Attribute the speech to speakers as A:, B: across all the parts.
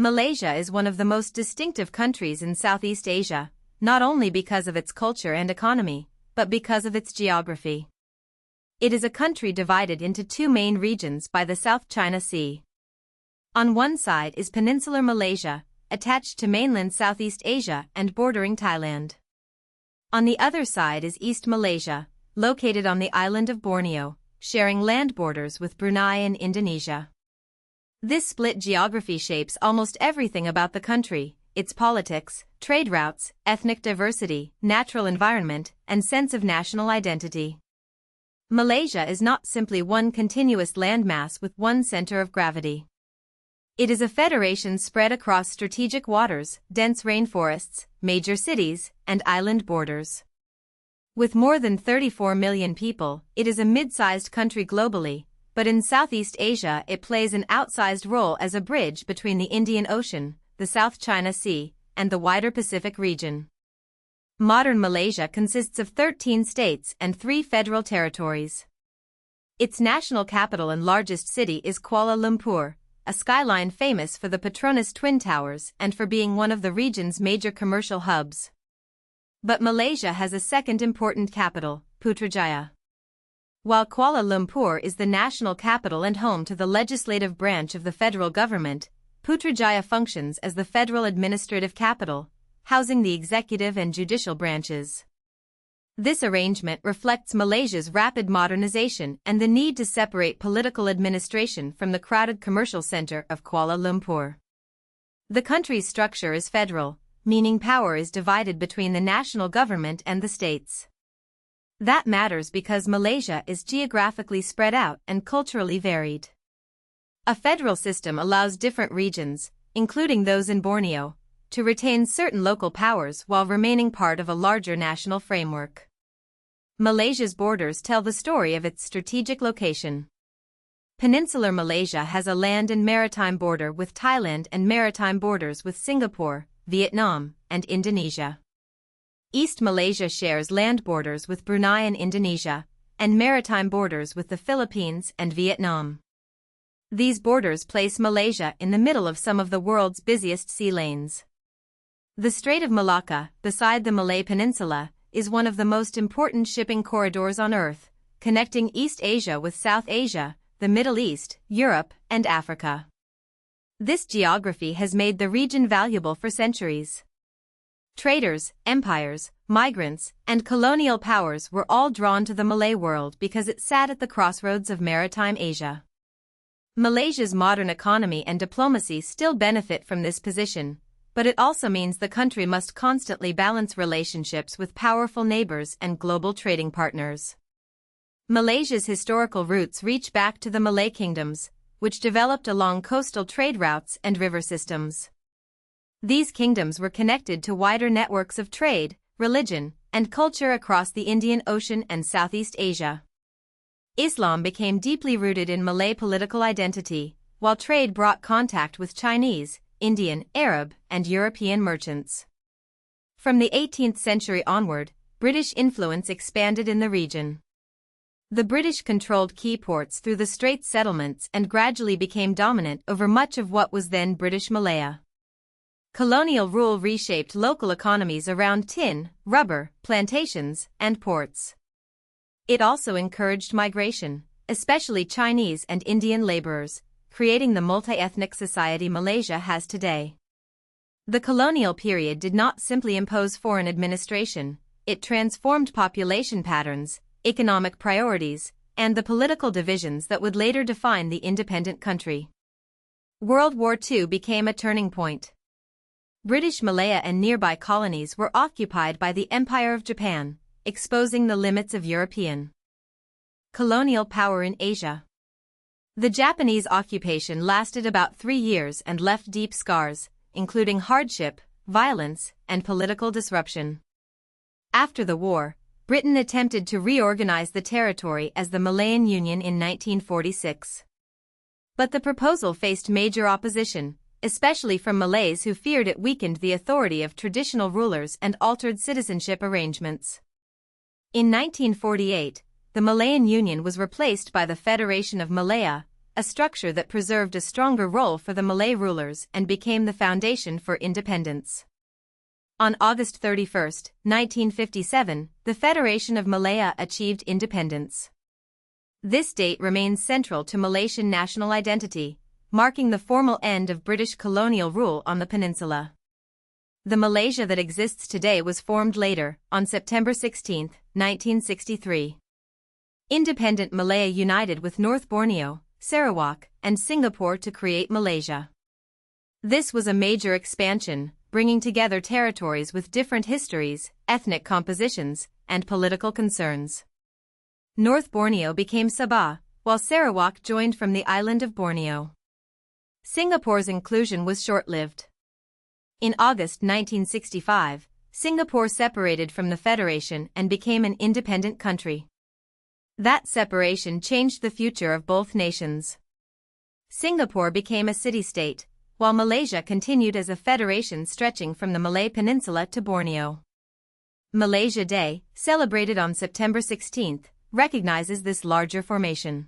A: Malaysia is one of the most distinctive countries in Southeast Asia, not only because of its culture and economy, but because of its geography. It is a country divided into two main regions by the South China Sea. On one side is peninsular Malaysia, attached to mainland Southeast Asia and bordering Thailand. On the other side is East Malaysia, located on the island of Borneo, sharing land borders with Brunei and Indonesia. This split geography shapes almost everything about the country: its politics, trade routes, ethnic diversity, natural environment, and sense of national identity. Malaysia is not simply one continuous landmass with one center of gravity. It is a federation spread across strategic waters, dense rainforests, major cities, and island borders. With more than 34 million people, it is a mid-sized country globally, but in Southeast Asia it plays an outsized role as a bridge between the Indian Ocean, the South China Sea, and the wider Pacific region. Modern Malaysia consists of 13 states and 3 federal territories. Its national capital and largest city is Kuala Lumpur, a skyline famous for the Petronas Twin Towers and for being one of the region's major commercial hubs. But Malaysia has a second important capital, Putrajaya. While Kuala Lumpur is the national capital and home to the legislative branch of the federal government, Putrajaya functions as the federal administrative capital, housing the executive and judicial branches. This arrangement reflects Malaysia's rapid modernization and the need to separate political administration from the crowded commercial center of Kuala Lumpur. The country's structure is federal, meaning power is divided between the national government and the states. That matters because Malaysia is geographically spread out and culturally varied. A federal system allows different regions, including those in Borneo, to retain certain local powers while remaining part of a larger national framework. Malaysia's borders tell the story of its strategic location. Peninsular Malaysia has a land and maritime border with Thailand and maritime borders with Singapore, Vietnam, and Indonesia. East Malaysia shares land borders with Brunei and Indonesia, and maritime borders with the Philippines and Vietnam. These borders place Malaysia in the middle of some of the world's busiest sea lanes. The Strait of Malacca, beside the Malay Peninsula, is one of the most important shipping corridors on Earth, connecting East Asia with South Asia, the Middle East, Europe, and Africa. This geography has made the region valuable for centuries. Traders, empires, migrants, and colonial powers were all drawn to the Malay world because it sat at the crossroads of maritime Asia. Malaysia's modern economy and diplomacy still benefit from this position, but it also means the country must constantly balance relationships with powerful neighbors and global trading partners. Malaysia's historical roots reach back to the Malay kingdoms, which developed along coastal trade routes and river systems. These kingdoms were connected to wider networks of trade, religion, and culture across the Indian Ocean and Southeast Asia. Islam became deeply rooted in Malay political identity, while trade brought contact with Chinese, Indian, Arab, and European merchants. From the 18th century onward, British influence expanded in the region. The British controlled key ports through the Straits settlements and gradually became dominant over much of what was then British Malaya. Colonial rule reshaped local economies around tin, rubber, plantations, and ports. It also encouraged migration, especially Chinese and Indian laborers, creating the multi-ethnic society Malaysia has today. The colonial period did not simply impose foreign administration, it transformed population patterns, economic priorities, and the political divisions that would later define the independent country. World War II became a turning point. British Malaya and nearby colonies were occupied by the Empire of Japan, exposing the limits of European colonial power in Asia. The Japanese occupation lasted about 3 years and left deep scars, including hardship, violence, and political disruption. After the war, Britain attempted to reorganize the territory as the Malayan Union in 1946. But the proposal faced major opposition, especially from Malays who feared it weakened the authority of traditional rulers and altered citizenship arrangements. In 1948, the Malayan Union was replaced by the Federation of Malaya, a structure that preserved a stronger role for the Malay rulers and became the foundation for independence. On August 31, 1957, the Federation of Malaya achieved independence. This date remains central to Malaysian national identity, marking the formal end of British colonial rule on the peninsula. The Malaysia that exists today was formed later, on September 16, 1963. Independent Malaya united with North Borneo, Sarawak, and Singapore to create Malaysia. This was a major expansion, bringing together territories with different histories, ethnic compositions, and political concerns. North Borneo became Sabah, while Sarawak joined from the island of Borneo. Singapore's inclusion was short-lived. In August 1965, Singapore separated from the Federation and became an independent country. That separation changed the future of both nations. Singapore became a city-state, while Malaysia continued as a federation stretching from the Malay Peninsula to Borneo. Malaysia Day, celebrated on September 16, recognizes this larger formation.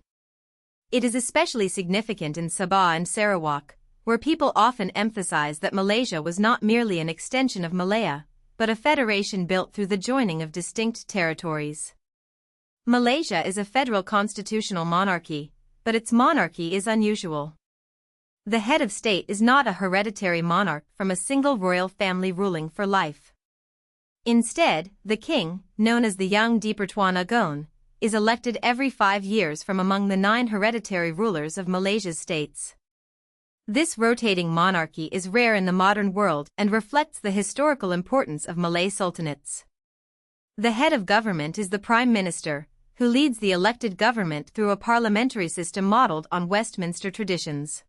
A: It is especially significant in Sabah and Sarawak, where people often emphasize that Malaysia was not merely an extension of Malaya, but a federation built through the joining of distinct territories. Malaysia is a federal constitutional monarchy, but its monarchy is unusual. The head of state is not a hereditary monarch from a single royal family ruling for life. Instead, the king, known as the Yang di-Pertuan Agong, is elected every 5 years from among the 9 hereditary rulers of Malaysia's states. This rotating monarchy is rare in the modern world and reflects the historical importance of Malay sultanates. The head of government is the Prime Minister, who leads the elected government through a parliamentary system modeled on Westminster traditions.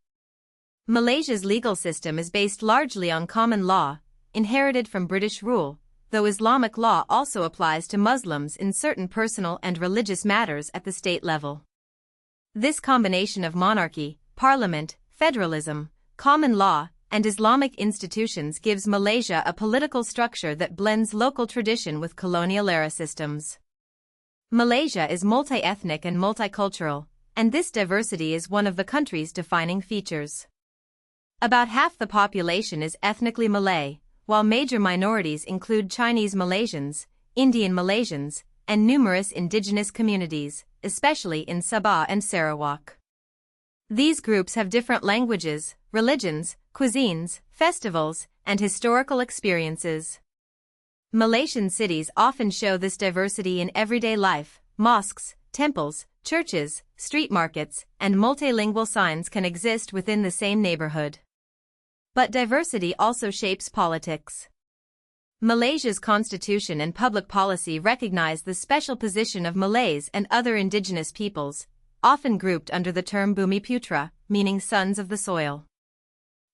A: Malaysia's legal system is based largely on common law, inherited from British rule, though Islamic law also applies to Muslims in certain personal and religious matters at the state level. This combination of monarchy, parliament, federalism, common law, and Islamic institutions gives Malaysia a political structure that blends local tradition with colonial-era systems. Malaysia is multi-ethnic and multicultural, and this diversity is one of the country's defining features. About half the population is ethnically Malay, while major minorities include Chinese Malaysians, Indian Malaysians, and numerous indigenous communities, especially in Sabah and Sarawak. These groups have different languages, religions, cuisines, festivals, and historical experiences. Malaysian cities often show this diversity in everyday life. Mosques, temples, churches, street markets, and multilingual signs can exist within the same neighborhood. But diversity also shapes politics. Malaysia's constitution and public policy recognize the special position of Malays and other indigenous peoples, often grouped under the term Bumiputra, meaning sons of the soil.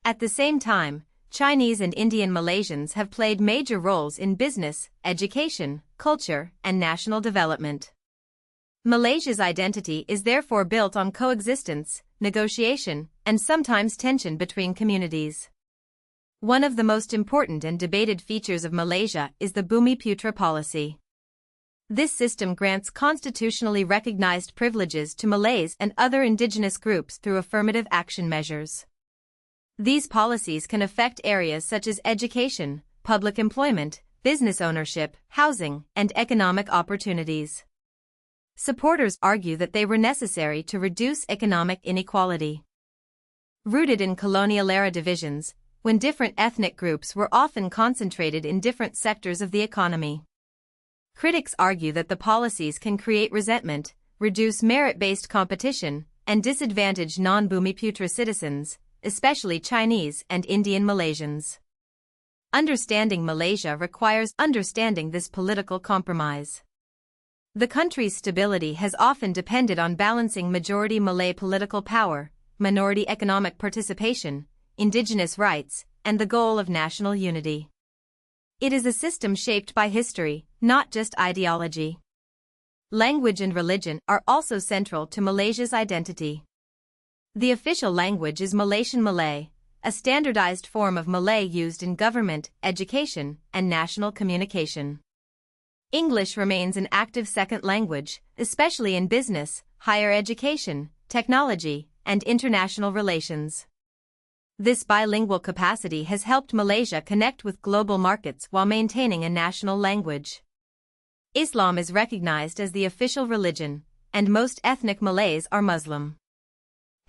A: At the same time, Chinese and Indian Malaysians have played major roles in business, education, culture, and national development. Malaysia's identity is therefore built on coexistence, negotiation, and sometimes tension between communities. One of the most important and debated features of Malaysia is the Bumiputra policy. This system grants constitutionally recognized privileges to Malays and other indigenous groups through affirmative action measures. These policies can affect areas such as education, public employment, business ownership, housing, and economic opportunities. Supporters argue that they were necessary to reduce economic inequality. Rooted in colonial-era divisions, when different ethnic groups were often concentrated in different sectors of the economy. Critics argue that the policies can create resentment, reduce merit-based competition, and disadvantage non-Bumiputra citizens, especially Chinese and Indian Malaysians. Understanding Malaysia requires understanding this political compromise. The country's stability has often depended on balancing majority Malay political power, minority economic participation, indigenous rights, and the goal of national unity. It is a system shaped by history, not just ideology. Language and religion are also central to Malaysia's identity. The official language is Malaysian Malay, a standardized form of Malay used in government, education, and national communication. English remains an active second language, especially in business, higher education, technology, and international relations. This bilingual capacity has helped Malaysia connect with global markets while maintaining a national language. Islam is recognized as the official religion, and most ethnic Malays are Muslim.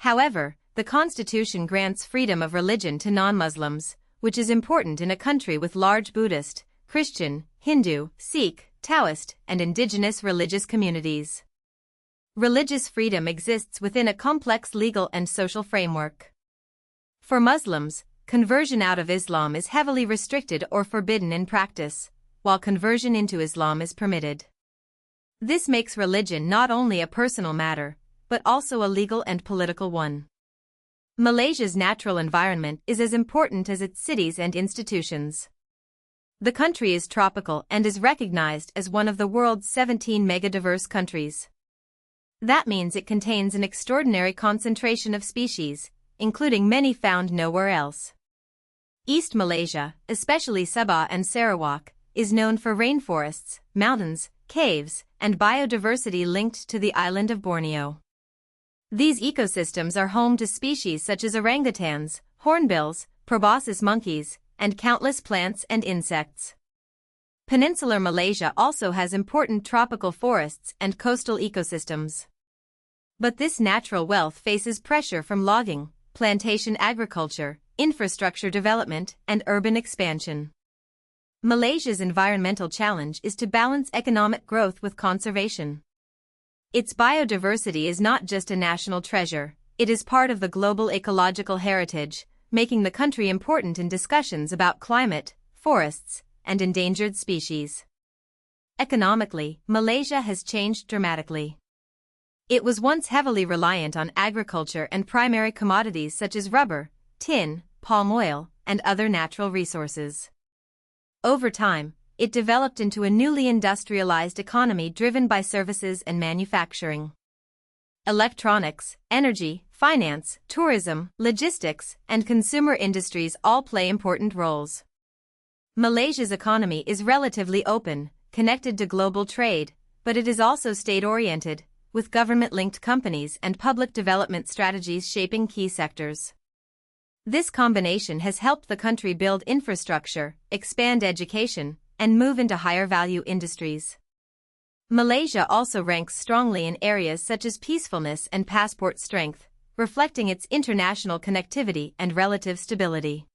A: However, the constitution grants freedom of religion to non-Muslims, which is important in a country with large Buddhist, Christian, Hindu, Sikh, Taoist, and indigenous religious communities. Religious freedom exists within a complex legal and social framework. For Muslims, conversion out of Islam is heavily restricted or forbidden in practice, while conversion into Islam is permitted. This makes religion not only a personal matter, but also a legal and political one. Malaysia's natural environment is as important as its cities and institutions. The country is tropical and is recognized as one of the world's 17 megadiverse countries. That means it contains an extraordinary concentration of species, including many found nowhere else. East Malaysia, especially Sabah and Sarawak, is known for rainforests, mountains, caves, and biodiversity linked to the island of Borneo. These ecosystems are home to species such as orangutans, hornbills, proboscis monkeys, and countless plants and insects. Peninsular Malaysia also has important tropical forests and coastal ecosystems. But this natural wealth faces pressure from logging, plantation agriculture, infrastructure development, and urban expansion. Malaysia's environmental challenge is to balance economic growth with conservation. Its biodiversity is not just a national treasure, it is part of the global ecological heritage, making the country important in discussions about climate, forests, and endangered species. Economically, Malaysia has changed dramatically. It was once heavily reliant on agriculture and primary commodities such as rubber, tin, palm oil, and other natural resources. Over time, it developed into a newly industrialized economy driven by services and manufacturing. Electronics, energy, finance, tourism, logistics, and consumer industries all play important roles. Malaysia's economy is relatively open, connected to global trade, but it is also state-oriented, with government-linked companies and public development strategies shaping key sectors. This combination has helped the country build infrastructure, expand education, and move into higher-value industries. Malaysia also ranks strongly in areas such as peacefulness and passport strength, reflecting its international connectivity and relative stability.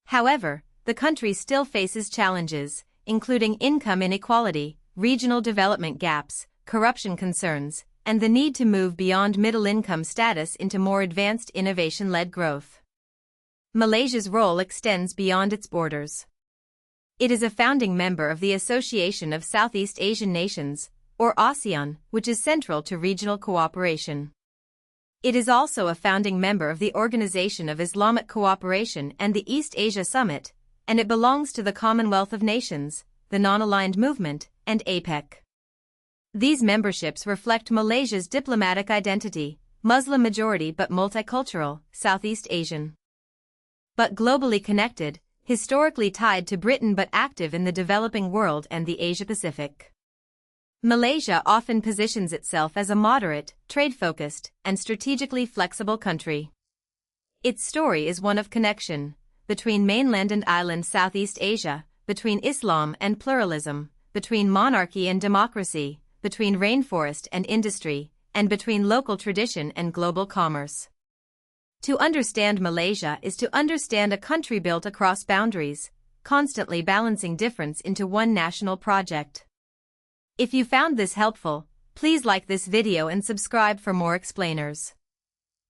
A: However, the country still faces challenges, including income inequality, regional development gaps, corruption concerns, and the need to move beyond middle-income status into more advanced innovation-led growth. Malaysia's role extends beyond its borders. It is a founding member of the Association of Southeast Asian Nations, or ASEAN, which is central to regional cooperation. It is also a founding member of the Organization of Islamic Cooperation and the East Asia Summit, and it belongs to the Commonwealth of Nations, the Non-Aligned Movement, and APEC. These memberships reflect Malaysia's diplomatic identity, Muslim majority but multicultural, Southeast Asian. But globally connected, historically tied to Britain but active in the developing world and the Asia-Pacific. Malaysia often positions itself as a moderate, trade-focused, and strategically flexible country. Its story is one of connection, between mainland and island Southeast Asia, between Islam and pluralism, between monarchy and democracy, between rainforest and industry, and between local tradition and global commerce. To understand Malaysia is to understand a country built across boundaries, constantly balancing difference into one national project. If you found this helpful, please like this video and subscribe for more explainers.